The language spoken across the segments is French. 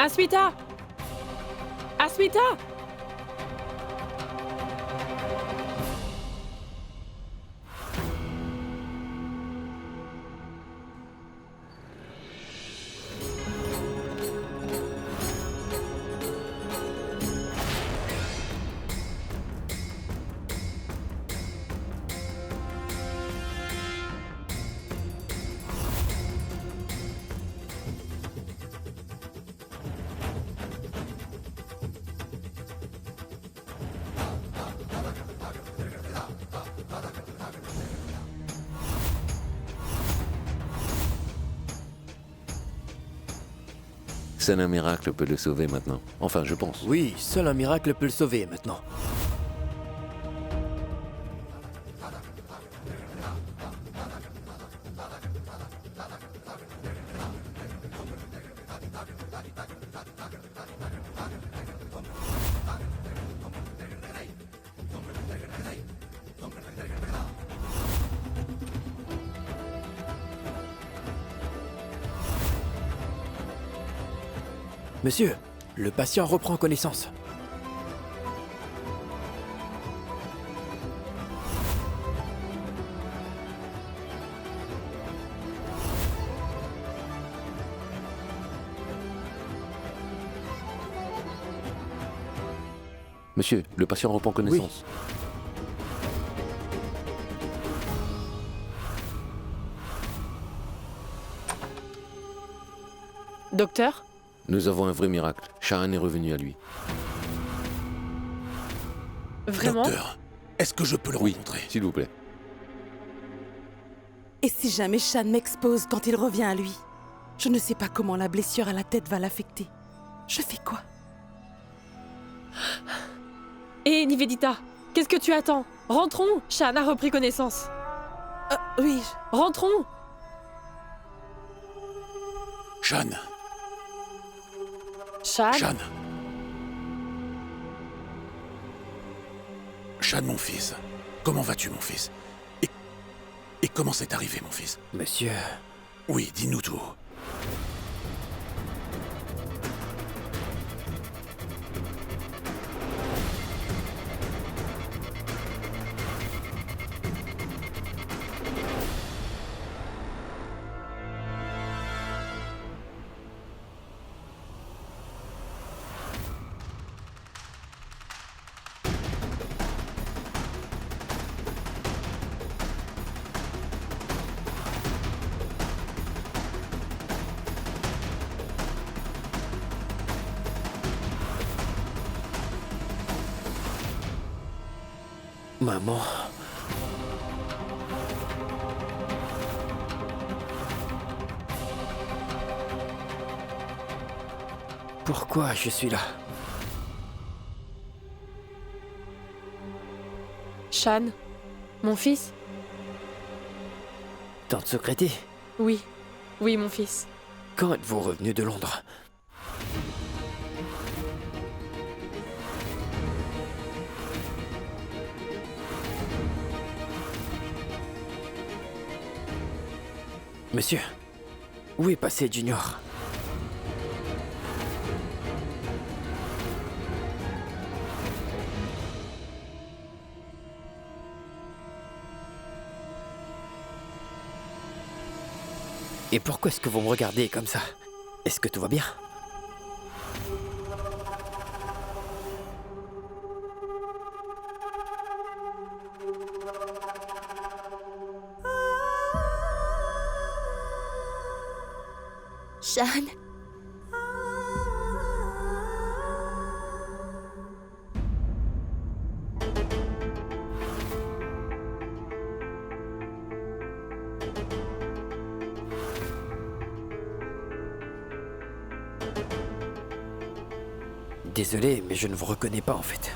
Asmita! Asmita! Seul un miracle peut le sauver maintenant. Enfin, je pense. Oui, seul un miracle peut le sauver maintenant. Monsieur, le patient reprend connaissance. Monsieur, le patient reprend connaissance. Docteur? Nous avons un vrai miracle. Shahan est revenu à lui. Vraiment? Docteur, est-ce que je peux le rencontrer? S'il vous plaît. Et si jamais Shan m'expose quand il revient à lui? Je ne sais pas comment la blessure à la tête va l'affecter. Je fais quoi? Et Nivedita, qu'est-ce que tu attends? Rentrons! Shahan a repris connaissance. Oui, Rentrons! Shan, Shahan? Shan. Shan, mon fils. Comment vas-tu, mon fils? Et comment c'est arrivé, mon fils? Monsieur... Oui, dis-nous tout. Maman... Pourquoi je suis là? Shan? Mon fils? Tante Socratie, Oui. Oui, mon fils. quand êtes-vous revenu de Londres? Monsieur, où est passé Junior? Et pourquoi est-ce que vous me regardez comme ça? Est-ce que tout va bien? Shan. Désolé, mais je ne vous reconnais pas en fait.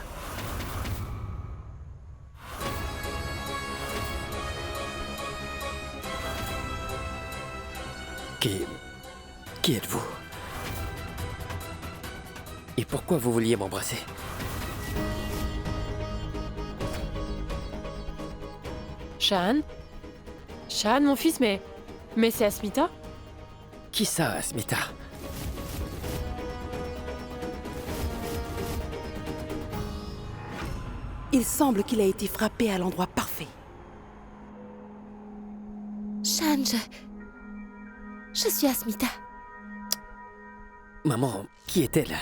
Qui êtes-vous? Et pourquoi vous vouliez m'embrasser? Shahan? Shahan, mon fils, mais c'est Asmita? Qui ça, Asmita? Il semble qu'il a été frappé à l'endroit parfait. Shan, je suis Asmita. Maman, qui est-elle?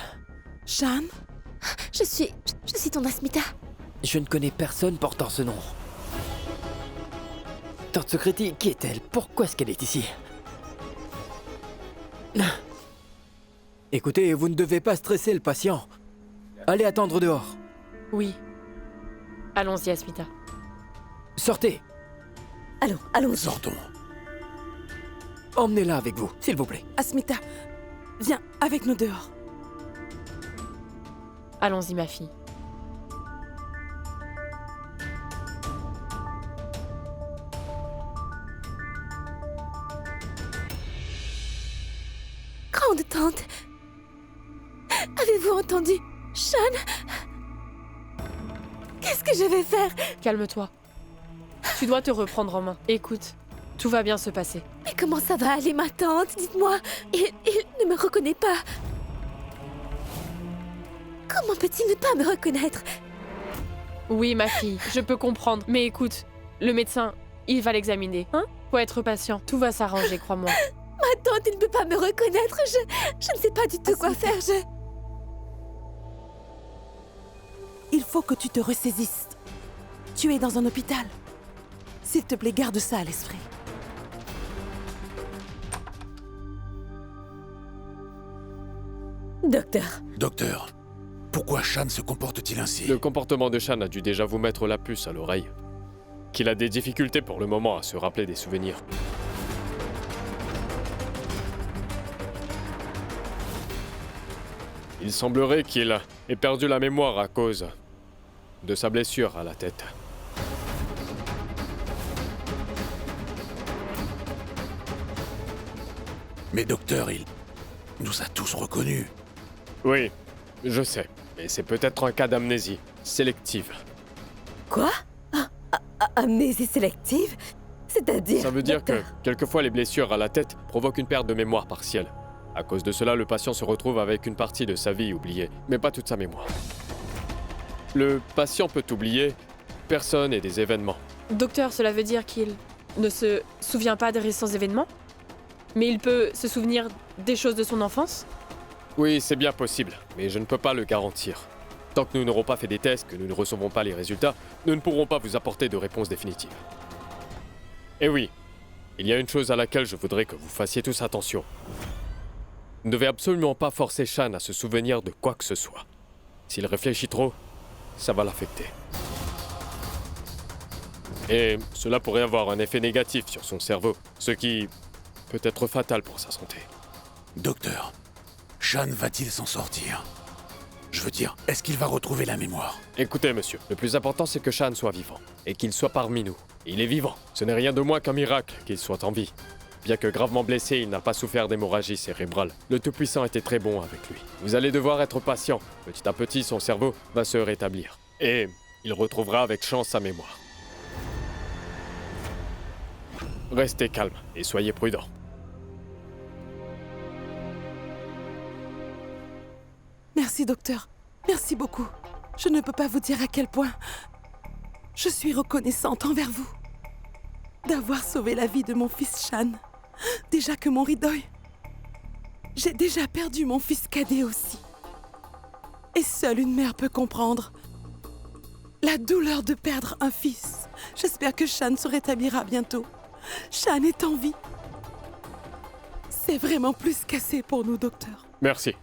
Shan? Je suis ton Asmita. Je ne connais personne portant ce nom. Tante Secreti, qui est-elle? Pourquoi est-ce qu'elle est ici? Écoutez, vous ne devez pas stresser le patient. Allez attendre dehors. Oui. Allons-y, Asmita. Sortez. Allons. Sortons. Emmenez-la avec vous, s'il vous plaît. Asmita, viens avec nous dehors. Allons-y, ma fille. Grande tante, avez-vous entendu? Shan? Qu'est-ce que je vais faire? Calme-toi. Tu dois te reprendre en main. Écoute, tout va bien se passer. Mais comment ça va aller, ma tante? Dites-moi. Il ne me reconnaît pas. Comment peut-il ne pas me reconnaître? Oui, ma fille, je peux comprendre. Mais écoute, le médecin, il va l'examiner. Hein? Faut être patient. Tout va s'arranger, crois-moi. Ma tante, il ne peut pas me reconnaître. Je ne sais pas du tout quoi faire. Il faut que tu te ressaisisses. Tu es dans un hôpital. S'il te plaît, garde ça à l'esprit. Docteur, Pourquoi Shan se comporte-t-il ainsi? Le comportement de Shan a dû déjà vous mettre la puce à l'oreille. Qu'il a des difficultés pour le moment à se rappeler des souvenirs. Il semblerait qu'il ait perdu la mémoire à cause de sa blessure à la tête. Mais docteur, il nous a tous reconnus. Oui, je sais, mais c'est peut-être un cas d'amnésie sélective. Quoi? Amnésie sélective? C'est-à-dire... Ça veut dire que, quelquefois, les blessures à la tête provoquent une perte de mémoire partielle. À cause de cela, le patient se retrouve avec une partie de sa vie oubliée, mais pas toute sa mémoire. Le patient peut oublier personne et des événements. Docteur, cela veut dire qu'il ne se souvient pas des récents événements? Mais il peut se souvenir des choses de son enfance? Oui, c'est bien possible, mais je ne peux pas le garantir. Tant que nous n'aurons pas fait des tests, que nous ne recevons pas les résultats, nous ne pourrons pas vous apporter de réponse définitive. Et oui, il y a une chose à laquelle je voudrais que vous fassiez tous attention. Vous ne devez absolument pas forcer Shan à se souvenir de quoi que ce soit. S'il réfléchit trop, ça va l'affecter. Et cela pourrait avoir un effet négatif sur son cerveau, ce qui peut être fatal pour sa santé. Docteur, Shan va-t-il s'en sortir? Je veux dire, est-ce qu'il va retrouver la mémoire? Écoutez, monsieur, le plus important c'est que Shan soit vivant, et qu'il soit parmi nous. Il est vivant. Ce n'est rien de moins qu'un miracle qu'il soit en vie. Bien que gravement blessé, il n'a pas souffert d'hémorragie cérébrale. Le Tout-Puissant était très bon avec lui. Vous allez devoir être patient. Petit à petit, son cerveau va se rétablir. Et il retrouvera avec chance sa mémoire. Restez calme et soyez prudent. Merci, docteur. Merci beaucoup. Je ne peux pas vous dire à quel point je suis reconnaissante envers vous d'avoir sauvé la vie de mon fils Shan. Déjà que mon Ridoy, j'ai déjà perdu mon fils cadet aussi. Et seule une mère peut comprendre la douleur de perdre un fils. J'espère que Shan se rétablira bientôt. Shan est en vie. C'est vraiment plus qu'assez pour nous, docteur. Merci.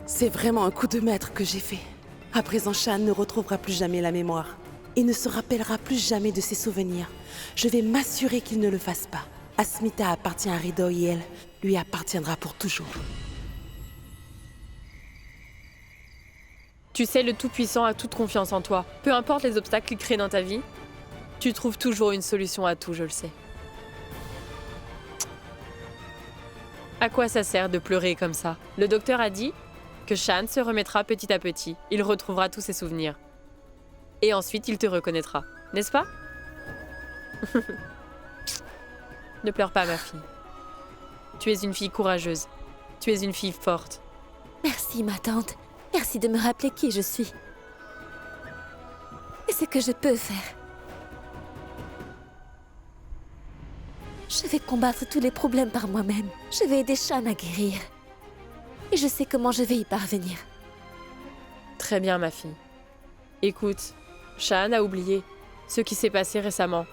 C'est vraiment un coup de maître que j'ai fait. À présent, Shan ne retrouvera plus jamais la mémoire. Il ne se rappellera plus jamais de ses souvenirs. Je vais m'assurer qu'il ne le fasse pas. Asmita appartient à Ridoy et elle lui appartiendra pour toujours. Tu sais, le Tout-Puissant a toute confiance en toi. Peu importe les obstacles qu'il crée dans ta vie, tu trouves toujours une solution à tout, je le sais. À quoi ça sert de pleurer comme ça? Le docteur a dit que Shan se remettra petit à petit. Il retrouvera tous ses souvenirs. Et ensuite, il te reconnaîtra. N'est-ce pas? Ne pleure pas, ma fille. Tu es une fille courageuse. Tu es une fille forte. Merci, ma tante. Merci de me rappeler qui je suis. Et ce que je peux faire. Je vais combattre tous les problèmes par moi-même. Je vais aider Shan à guérir. Et je sais comment je vais y parvenir. Très bien, ma fille. Écoute, Shan a oublié ce qui s'est passé récemment.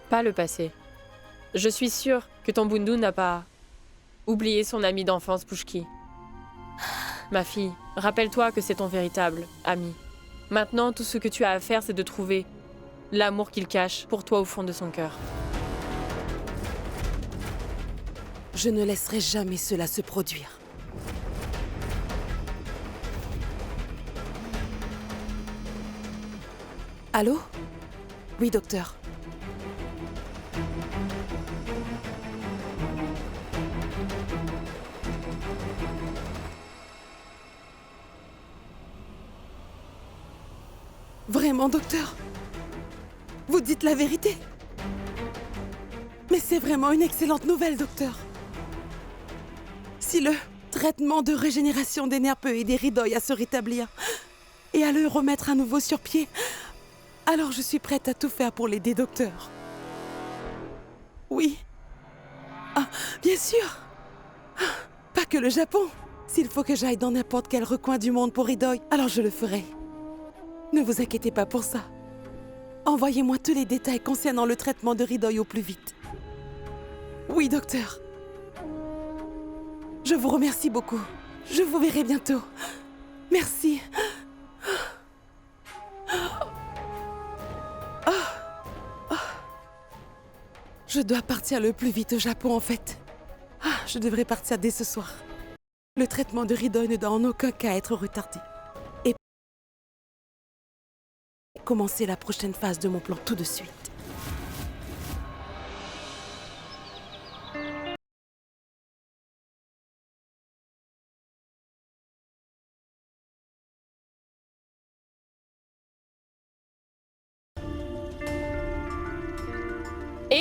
Pas le passé. Je suis sûre que ton Bundu n'a pas oublié son ami d'enfance, Pushki. Ma fille, rappelle-toi que c'est ton véritable ami. Maintenant, tout ce que tu as à faire, c'est de trouver l'amour qu'il cache pour toi au fond de son cœur. Je ne laisserai jamais cela se produire. Allô? Oui, docteur. Vraiment, docteur? Vous dites la vérité? Mais c'est vraiment une excellente nouvelle, docteur. Si le traitement de régénération des nerfs peut aider Ridoy à se rétablir et à le remettre à nouveau sur pied, alors je suis prête à tout faire pour l'aider, docteur. Oui. Ah, bien sûr. Pas que le Japon. S'il faut que j'aille dans n'importe quel recoin du monde pour Ridoy, alors je le ferai. Ne vous inquiétez pas pour ça. Envoyez-moi tous les détails concernant le traitement de Ridoy au plus vite. Oui, docteur. Je vous remercie beaucoup. Je vous verrai bientôt. Merci. Je dois partir le plus vite au Japon, en fait. Je devrais partir dès ce soir. Le traitement de Ridoy ne doit en aucun cas être retardé. Et commencer la prochaine phase de mon plan tout de suite.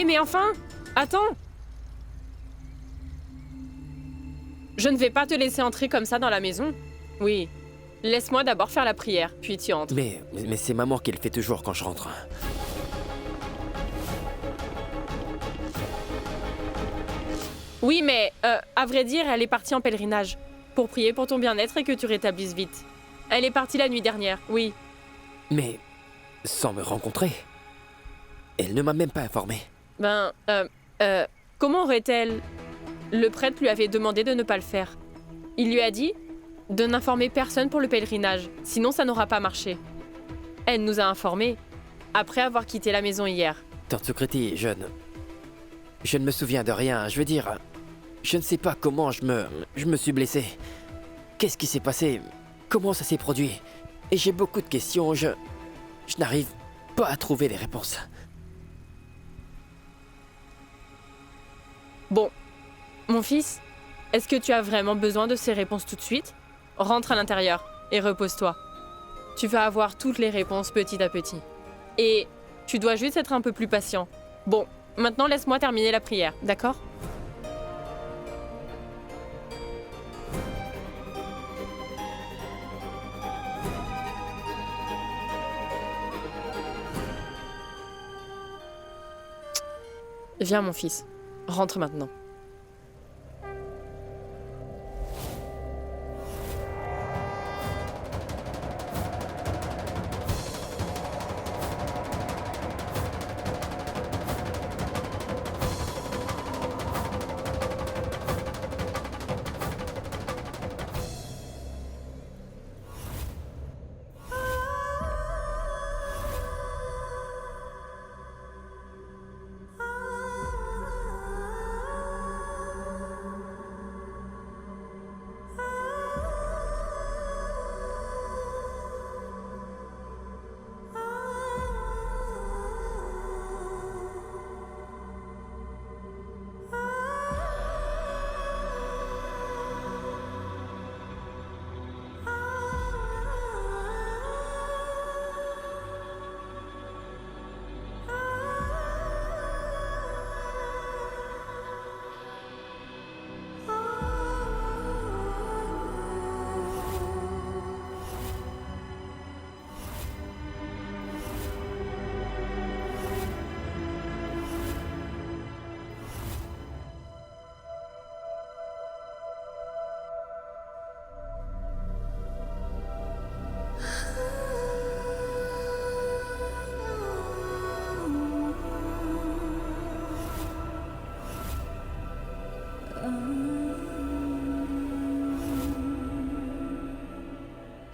Mais enfin, attends. Je ne vais pas te laisser entrer comme ça dans la maison. Oui, laisse-moi d'abord faire la prière, puis tu entres. Mais c'est maman qui le fait toujours quand je rentre. Oui, mais à vrai dire, elle est partie en pèlerinage pour prier pour ton bien-être et que tu rétablisses vite. Elle est partie la nuit dernière, oui. Mais sans me rencontrer. Elle ne m'a même pas informé. Comment aurait-elle... Le prêtre lui avait demandé de ne pas le faire. Il lui a dit de n'informer personne pour le pèlerinage, sinon ça n'aura pas marché. Elle nous a informés après avoir quitté la maison hier. Tante Sukriti, je ne me souviens de rien. Je veux dire, je ne sais pas comment je me suis blessé. Qu'est-ce qui s'est passé? Comment ça s'est produit? Et j'ai beaucoup de questions. Je n'arrive pas à trouver les réponses. Bon, mon fils, est-ce que tu as vraiment besoin de ces réponses tout de suite? Rentre à l'intérieur et repose-toi. Tu vas avoir toutes les réponses petit à petit. Et tu dois juste être un peu plus patient. Bon, maintenant laisse-moi terminer la prière, d'accord? Viens mon fils, rentre maintenant.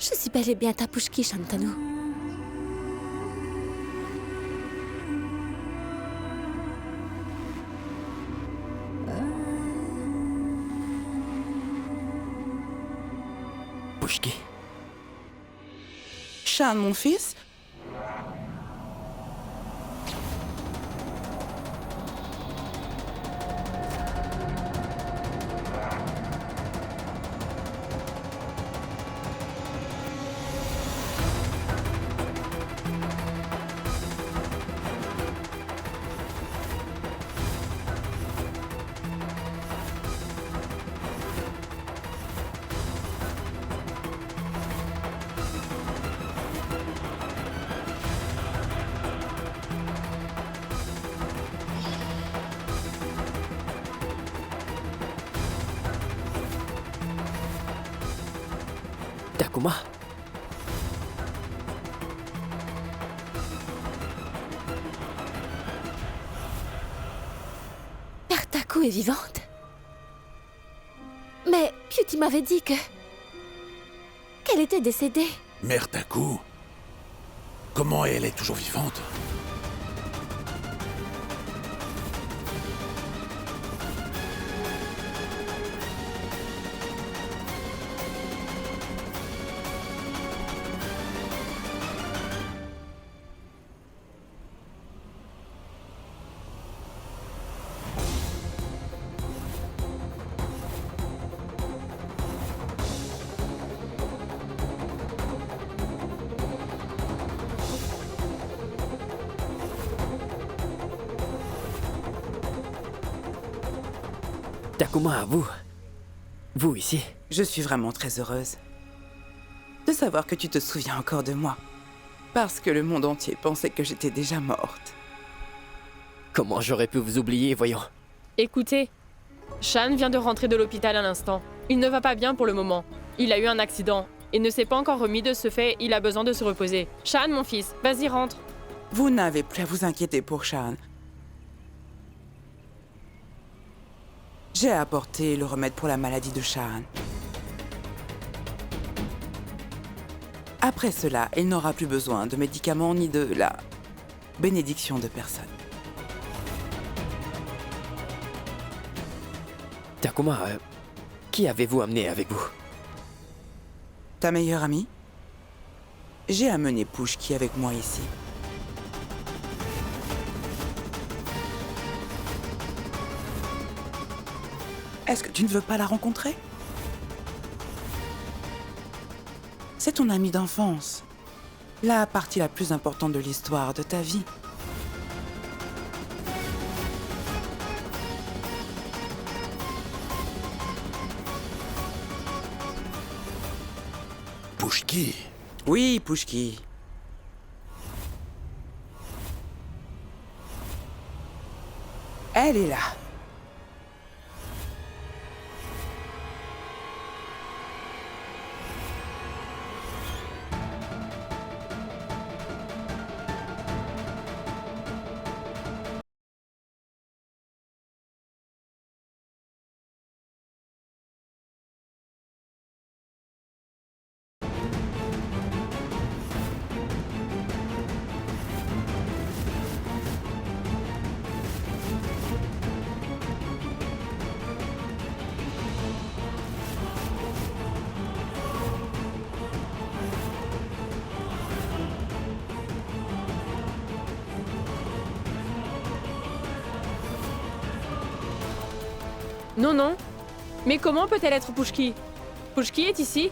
Je suis bel et bien ta Pushki, Shantanu. Pushki. Shan, mon fils? Takuma. Mère Taku est vivante. Mais Cutie m'avait dit qu'elle était décédée. Mère Taku? Comment elle est toujours vivante? Takuma, vous. Vous ici. Je suis vraiment très heureuse de savoir que tu te souviens encore de moi. Parce que le monde entier pensait que j'étais déjà morte. Comment j'aurais pu vous oublier, voyons. Écoutez, Shan vient de rentrer de l'hôpital à l'instant. Il ne va pas bien pour le moment. Il a eu un accident et ne s'est pas encore remis de ce fait, il a besoin de se reposer. Shan, mon fils, vas-y, rentre. Vous n'avez plus à vous inquiéter pour Shan. J'ai apporté le remède pour la maladie de Shan. Après cela, il n'aura plus besoin de médicaments ni de la bénédiction de personne. Takuma, qui avez-vous amené avec vous? Ta meilleure amie? J'ai amené Pushki avec moi ici. Est-ce que tu ne veux pas la rencontrer? C'est ton amie d'enfance. La partie la plus importante de l'histoire de ta vie. Pushki? Oui, Pushki. Elle est là. Non, non. Mais comment peut-elle être Pushki? Pushki est ici?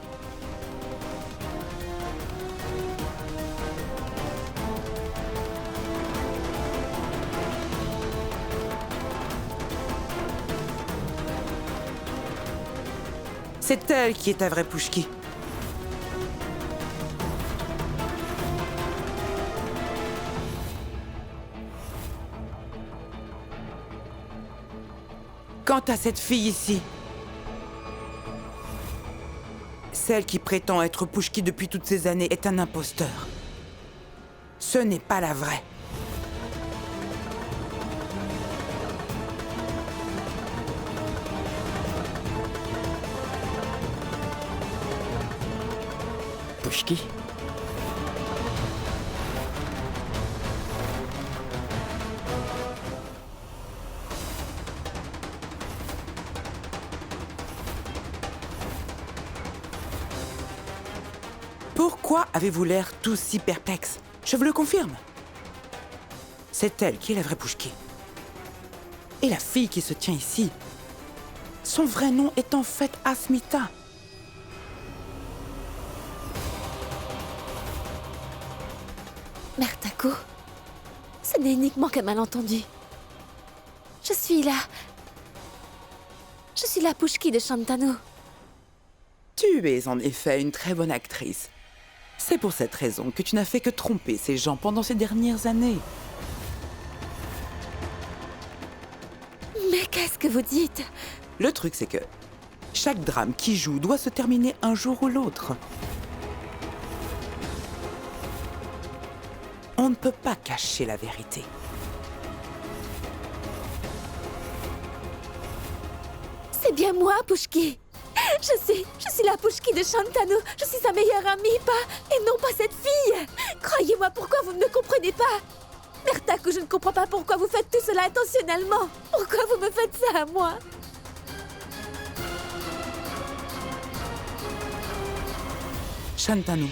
C'est elle qui est ta vraie Pushki. Quant à cette fille ici, celle qui prétend être Pushki depuis toutes ces années est un imposteur. Ce n'est pas la vraie. Pushki? Pourquoi avez-vous l'air tous si perplexes? Je vous le confirme. C'est elle qui est la vraie Pushki. Et la fille qui se tient ici, son vrai nom est en fait Asmita. Mère Tako, ce n'est uniquement qu'un malentendu. Je suis la Pushki de Shantanu. Tu es en effet une très bonne actrice. C'est pour cette raison que tu n'as fait que tromper ces gens pendant ces dernières années. Mais qu'est-ce que vous dites? Le truc, c'est que chaque drame qui joue doit se terminer un jour ou l'autre. On ne peut pas cacher la vérité. C'est bien moi, Pushki. Je suis la Pushki de Shantanu. Je suis sa meilleure amie, et non pas cette fille. Croyez-moi, pourquoi vous ne me comprenez pas? Mère Tako, je ne comprends pas pourquoi vous faites tout cela intentionnellement. Pourquoi vous me faites ça à moi? Shantanu,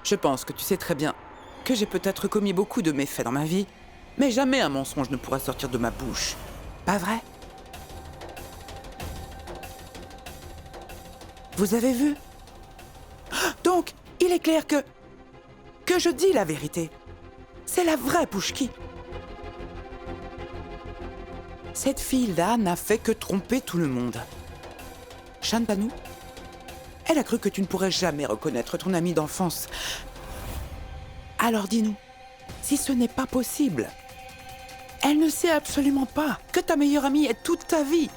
je pense que tu sais très bien que j'ai peut-être commis beaucoup de méfaits dans ma vie, mais jamais un mensonge ne pourra sortir de ma bouche. Pas vrai? Vous avez vu? Donc, il est clair que je dis la vérité. C'est la vraie Pushki. Cette fille-là n'a fait que tromper tout le monde. Shantanu, elle a cru que tu ne pourrais jamais reconnaître ton amie d'enfance. Alors dis-nous, si ce n'est pas possible, elle ne sait absolument pas que ta meilleure amie est toute ta vie.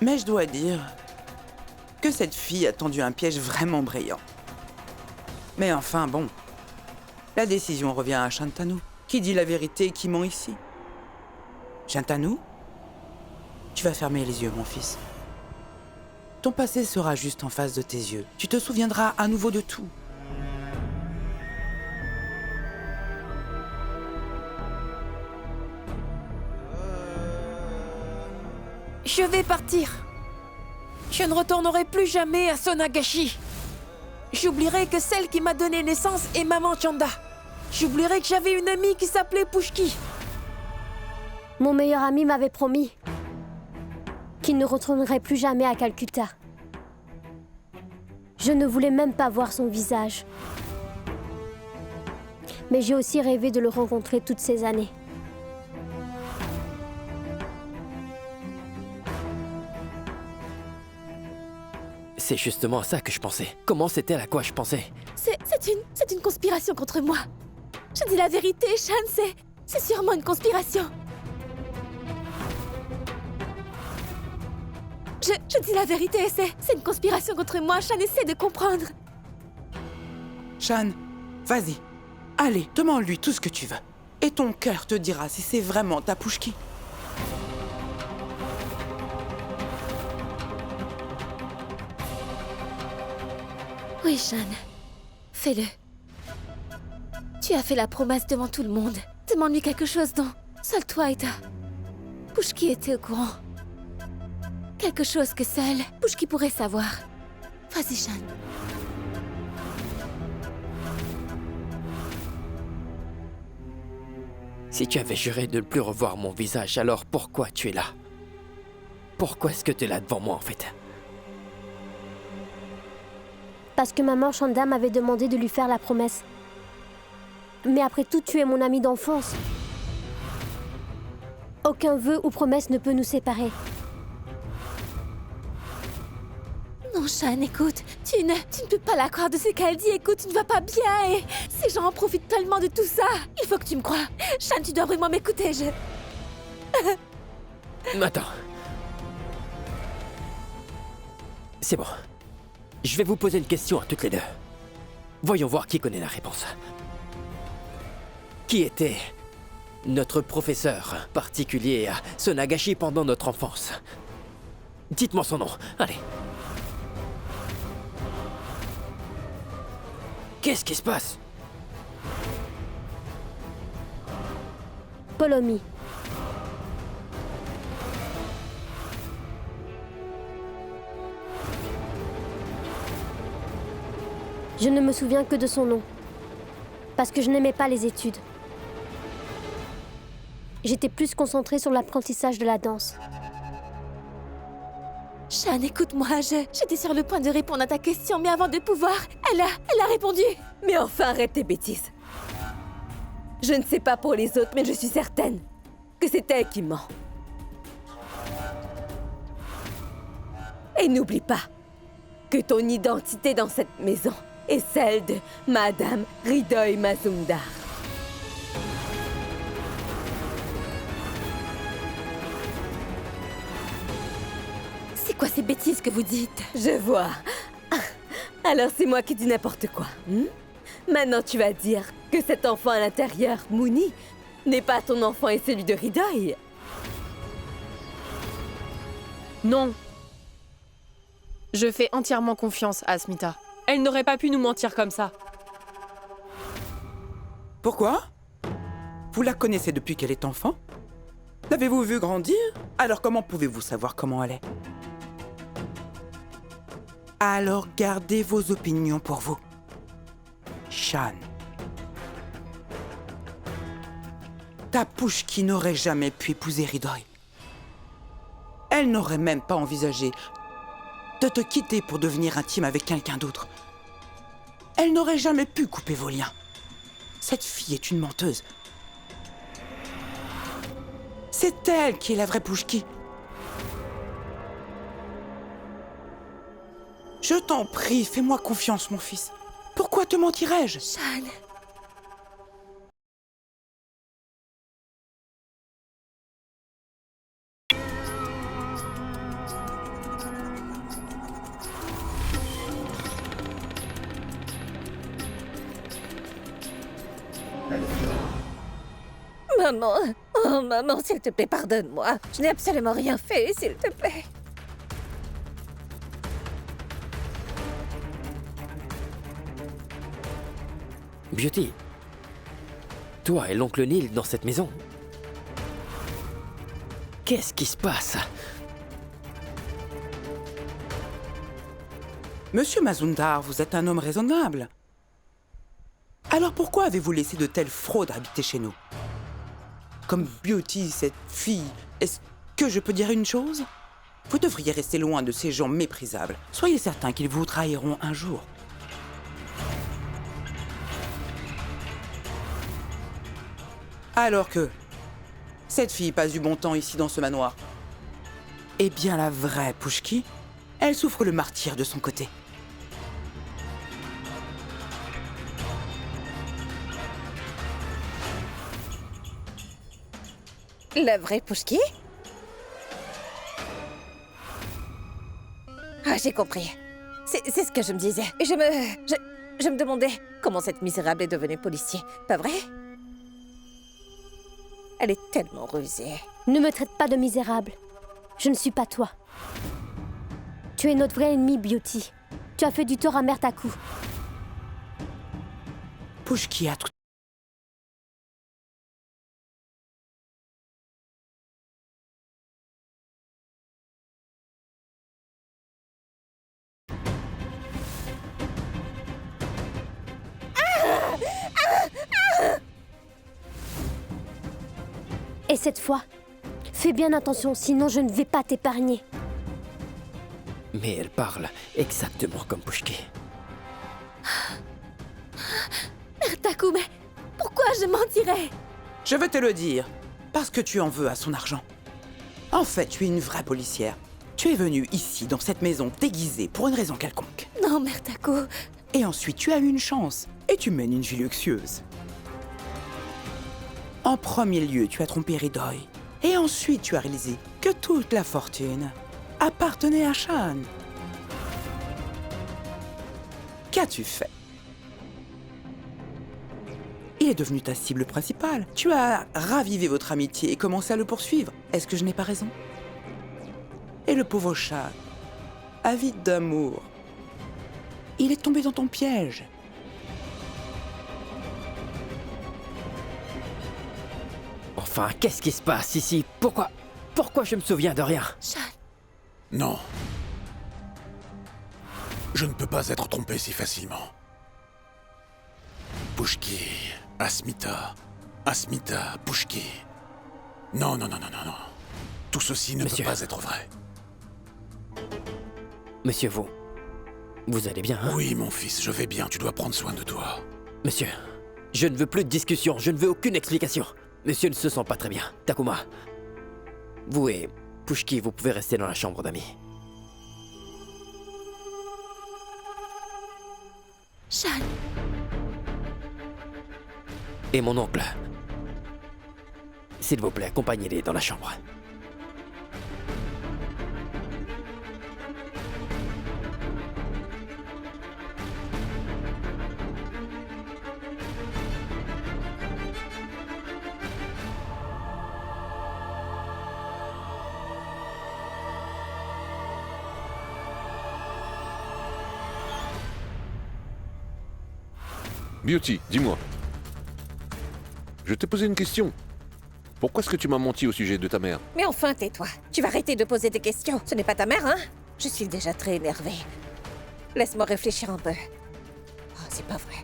Mais je dois dire que cette fille a tendu un piège vraiment brillant. Mais enfin, bon, la décision revient à Shantanu, qui dit la vérité et qui ment ici. Shantanu, tu vas fermer les yeux, mon fils. Ton passé sera juste en face de tes yeux. Tu te souviendras à nouveau de tout. Je vais partir. Je ne retournerai plus jamais à Sonagashi. J'oublierai que celle qui m'a donné naissance est Maman Chanda. J'oublierai que j'avais une amie qui s'appelait Pushki. Mon meilleur ami m'avait promis qu'il ne retournerait plus jamais à Calcutta. Je ne voulais même pas voir son visage. Mais j'ai aussi rêvé de le rencontrer toutes ces années. C'est justement à ça que je pensais. Comment c'était à quoi je pensais? C'est une conspiration contre moi. Je dis la vérité, Shan, c'est sûrement une conspiration. Je dis la vérité, c'est une conspiration contre moi. Shan, essaie de comprendre. Shan, vas-y. Allez, demande-lui tout ce que tu veux. Et ton cœur te dira si c'est vraiment ta Pushki. Oui, Shan. Fais-le. Tu as fait la promesse devant tout le monde. Demande-lui quelque chose dont seul toi et ta Pushki était au courant. Quelque chose que seul Pushki pourrait savoir. Vas-y, Shan. Si tu avais juré de ne plus revoir mon visage, alors pourquoi tu es là? Pourquoi est-ce que tu es là devant moi, en fait? Parce que maman Chanda m'avait demandé de lui faire la promesse. Mais après tout, tu es mon ami d'enfance. Aucun vœu ou promesse ne peut nous séparer. Non, Shan, écoute, tu ne peux pas la croire de ce qu'elle dit. Écoute, tu ne vas pas bien et ces gens en profitent tellement de tout ça. Il faut que tu me crois. Shan, tu dois vraiment m'écouter, Attends. C'est bon. Je vais vous poser une question à toutes les deux. Voyons voir qui connaît la réponse. Qui était notre professeur particulier à Sonagashi pendant notre enfance? Dites-moi son nom, allez. Qu'est-ce qui se passe? Polomi. Je ne me souviens que de son nom. Parce que je n'aimais pas les études. J'étais plus concentrée sur l'apprentissage de la danse. Shan, écoute-moi, j'étais sur le point de répondre à ta question, mais avant de pouvoir, elle a répondu. Mais enfin, arrête tes bêtises. Je ne sais pas pour les autres, mais je suis certaine que c'est elle qui ment. Et n'oublie pas que ton identité dans cette maison est celle de Madame Hridoy Mazumdar. C'est quoi ces bêtises que vous dites? Je vois. Alors c'est moi qui dis n'importe quoi. Maintenant tu vas dire que cet enfant à l'intérieur, Mouni, n'est pas ton enfant et celui de Hridoy. Non. Je fais entièrement confiance à Asmita. Elle n'aurait pas pu nous mentir comme ça. Pourquoi? Vous la connaissez depuis qu'elle est enfant? L'avez-vous vue grandir? Alors comment pouvez-vous savoir comment elle est? Alors gardez vos opinions pour vous. Shan. Ta Pushki n'aurait jamais pu épouser Hridoy. Elle n'aurait même pas envisagé de te quitter pour devenir intime avec quelqu'un d'autre. Elle n'aurait jamais pu couper vos liens. Cette fille est une menteuse. C'est elle qui est la vraie Pushki. Je t'en prie, fais-moi confiance, mon fils. Pourquoi te mentirais-je? Shan. Maman, oh maman, s'il te plaît, pardonne-moi. Je n'ai absolument rien fait, s'il te plaît. Beauty, toi et l'oncle Neil dans cette maison. Qu'est-ce qui se passe? Monsieur Mazumdar, vous êtes un homme raisonnable. Alors pourquoi avez-vous laissé de telles fraudes habiter chez nous? Comme Beauty, cette fille, est-ce que je peux dire une chose? Vous devriez rester loin de ces gens méprisables. Soyez certain qu'ils vous trahiront un jour. Alors que cette fille passe du bon temps ici dans ce manoir. Eh bien, la vraie Pushki, elle souffre le martyre de son côté. La vraie Pushki? Ah, j'ai compris. C'est ce que je me disais. Je me demandais comment cette misérable est devenue policier. Pas vrai? Elle est tellement rusée. Ne me traite pas de misérable. Je ne suis pas toi. Tu es notre vrai ennemi, Beauty. Tu as fait du tort à Mertaku. Pushki a tout... Et cette fois, fais bien attention, sinon je ne vais pas t'épargner. Mais elle parle exactement comme Pushki. Mertaku, mais pourquoi je mentirais? Je vais te le dire, parce que tu en veux à son argent. En fait, tu es une vraie policière. Tu es venue ici, dans cette maison, déguisée, pour une raison quelconque. Non, Mertaku. Et ensuite, tu as eu une chance, et tu mènes une vie luxueuse. En premier lieu, tu as trompé Hridoy. Et ensuite, tu as réalisé que toute la fortune appartenait à Shan. Qu'as-tu fait? Il est devenu ta cible principale. Tu as ravivé votre amitié et commencé à le poursuivre. Est-ce que je n'ai pas raison? Et le pauvre Shan, avide d'amour, il est tombé dans ton piège. enfin, qu'est-ce qui se passe ici? Pourquoi je me souviens de rien? Shan, Non. Je ne peux pas être trompé si facilement. Pushki, Asmita, Pushki. Non. Tout ceci ne Monsieur. peut pas être vrai. Monsieur, vous allez bien, hein? Oui, mon fils, je vais bien. Tu dois prendre soin de toi. Monsieur, je ne veux plus de discussion, je ne veux aucune explication. Monsieur ne se sent pas très bien. Takuma, vous et Pushki, vous pouvez rester dans la chambre d'amis. Shan, Et mon oncle, s'il vous plaît, accompagnez-les dans la chambre. Beauty, dis-moi. Je t'ai posé une question. Pourquoi est-ce que tu m'as menti au sujet de ta mère? Mais enfin, tais-toi. Tu vas arrêter de poser des questions. Ce n'est pas ta mère, hein? Je suis déjà très énervée. Laisse-moi réfléchir un peu. Oh, c'est pas vrai.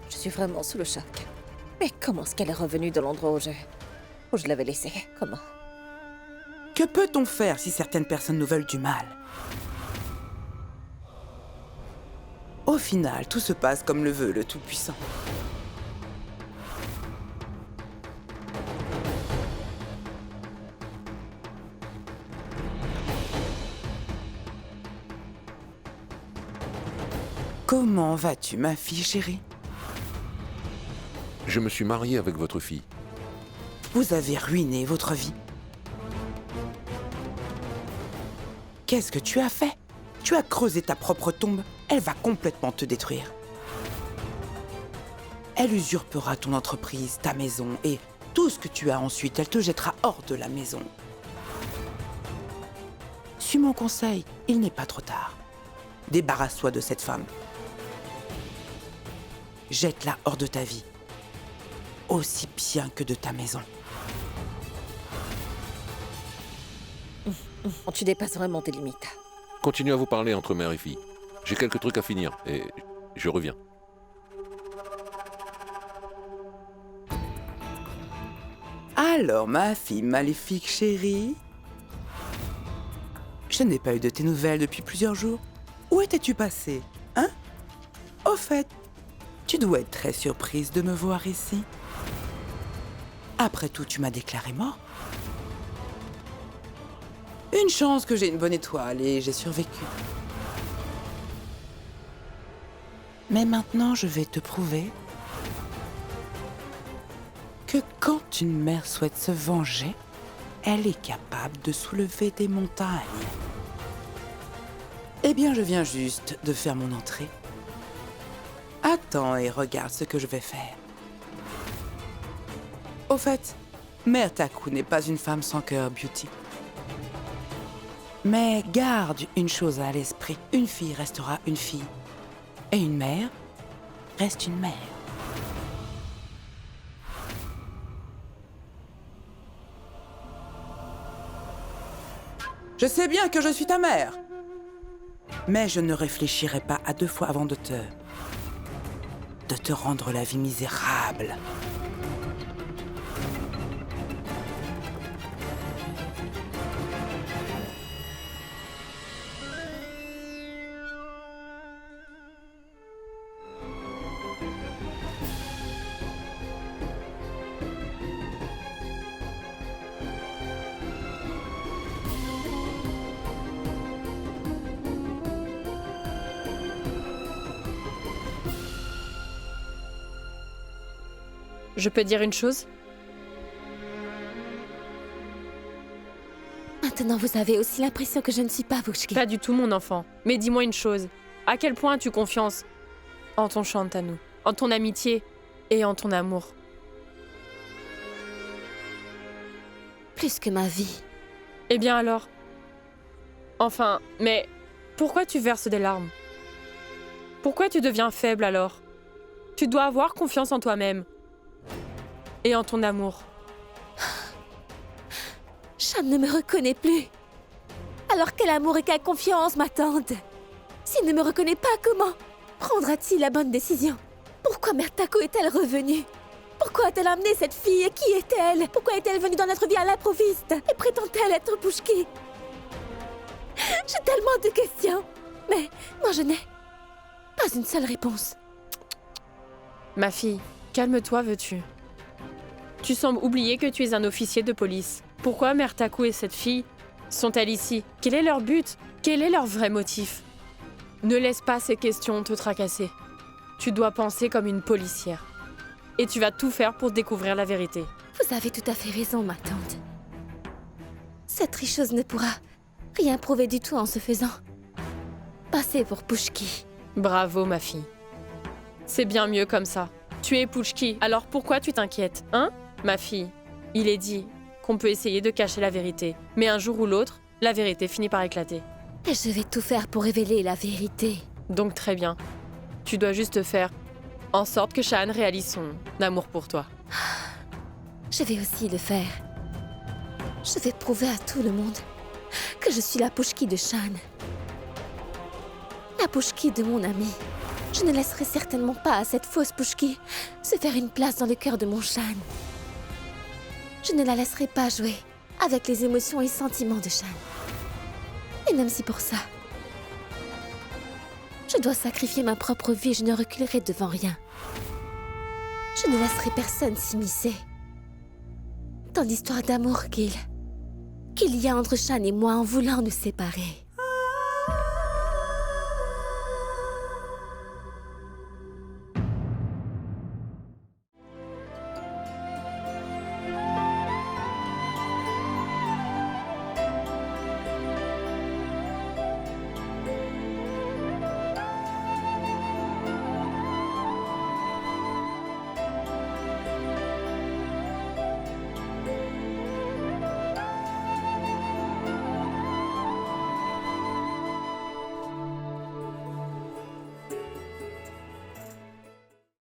Je suis vraiment sous le choc. Mais comment est-ce qu'elle est revenue de l'endroit où je l'avais laissée? Comment? Que peut-on faire si certaines personnes nous veulent du mal? Au final, tout se passe comme le veut le Tout-Puissant. Comment vas-tu, ma fille chérie? Je me suis marié avec votre fille. Vous avez ruiné votre vie. Qu'est-ce que tu as fait? Tu as creusé ta propre tombe. Elle va complètement te détruire. Elle usurpera ton entreprise, ta maison et tout ce que tu as ensuite. Elle te jettera hors de la maison. Suis mon conseil, il n'est pas trop tard. Débarrasse-toi de cette femme. Jette-la hors de ta vie. Aussi bien que de ta maison. Tu dépasses vraiment tes limites. Continuez à vous parler entre mère et fille. J'ai quelques trucs à finir et je reviens. Alors, ma fille maléfique chérie, je n'ai pas eu de tes nouvelles depuis plusieurs jours. Où étais-tu passée, hein? Au fait, tu dois être très surprise de me voir ici. Après tout, tu m'as déclaré mort. Une chance que j'ai une bonne étoile et j'ai survécu. Mais maintenant, je vais te prouver que quand une mère souhaite se venger, elle est capable de soulever des montagnes. Eh bien, je viens juste de faire mon entrée. Attends et regarde ce que je vais faire. Au fait, Mère Taku n'est pas une femme sans cœur, Beauty. Mais garde une chose à l'esprit. Une fille restera une fille. Et une mère reste une mère. Je sais bien que je suis ta mère. Mais je ne réfléchirai pas à 2 fois avant de te rendre la vie misérable. Je peux dire une chose? maintenant vous avez aussi l'impression que je ne suis pas Pushki. Pas du tout, mon enfant. Mais dis-moi une chose. À quel point as-tu confiance en ton Shantanu, en ton amitié et en ton amour? Plus que ma vie. Eh bien alors? Enfin, mais pourquoi tu verses des larmes? Pourquoi tu deviens faible alors? Tu dois avoir confiance en toi-même. et en ton amour. Shan ne me reconnaît plus. Alors quel amour et quelle confiance m'attendent? S'il ne me reconnaît pas, comment prendra-t-il la bonne décision? Pourquoi Mère Tako est-elle revenue? Pourquoi a-t-elle amené cette fille? Qui est-elle? Pourquoi est-elle venue dans notre vie à l'improviste? Et prétend-elle être Pushki? J'ai tellement de questions. Mais moi je n'ai pas une seule réponse. Ma fille, calme-toi, veux-tu? Tu sembles oublier que tu es un officier de police. Pourquoi Mère Taku et cette fille sont-elles ici? Quel est leur but? Quel est leur vrai motif? Ne laisse pas ces questions te tracasser. Tu dois penser comme une policière. Et tu vas tout faire pour découvrir la vérité. Vous avez tout à fait raison, ma tante. Cette tricheuse ne pourra rien prouver du tout en se faisant passer pour Pushki. Bravo, ma fille. C'est bien mieux comme ça. Tu es Pushki, alors pourquoi tu t'inquiètes, hein? Ma fille, il est dit qu'on peut essayer de cacher la vérité. Mais un jour ou l'autre, la vérité finit par éclater. Et je vais tout faire pour révéler la vérité. Donc très bien. Tu dois juste faire en sorte que Shan réalise son amour pour toi. Je vais aussi le faire. Je vais prouver à tout le monde que je suis la Pushki de Shan. La Pushki de mon ami. Je ne laisserai certainement pas à cette fausse Pushki se faire une place dans le cœur de mon Shan. Je ne la laisserai pas jouer avec les émotions et sentiments de Shan. Et même si pour ça, je dois sacrifier ma propre vie, je ne reculerai devant rien. Je ne laisserai personne s'immiscer dans l'histoire d'amour qu'il y a entre Shan et moi en voulant nous séparer.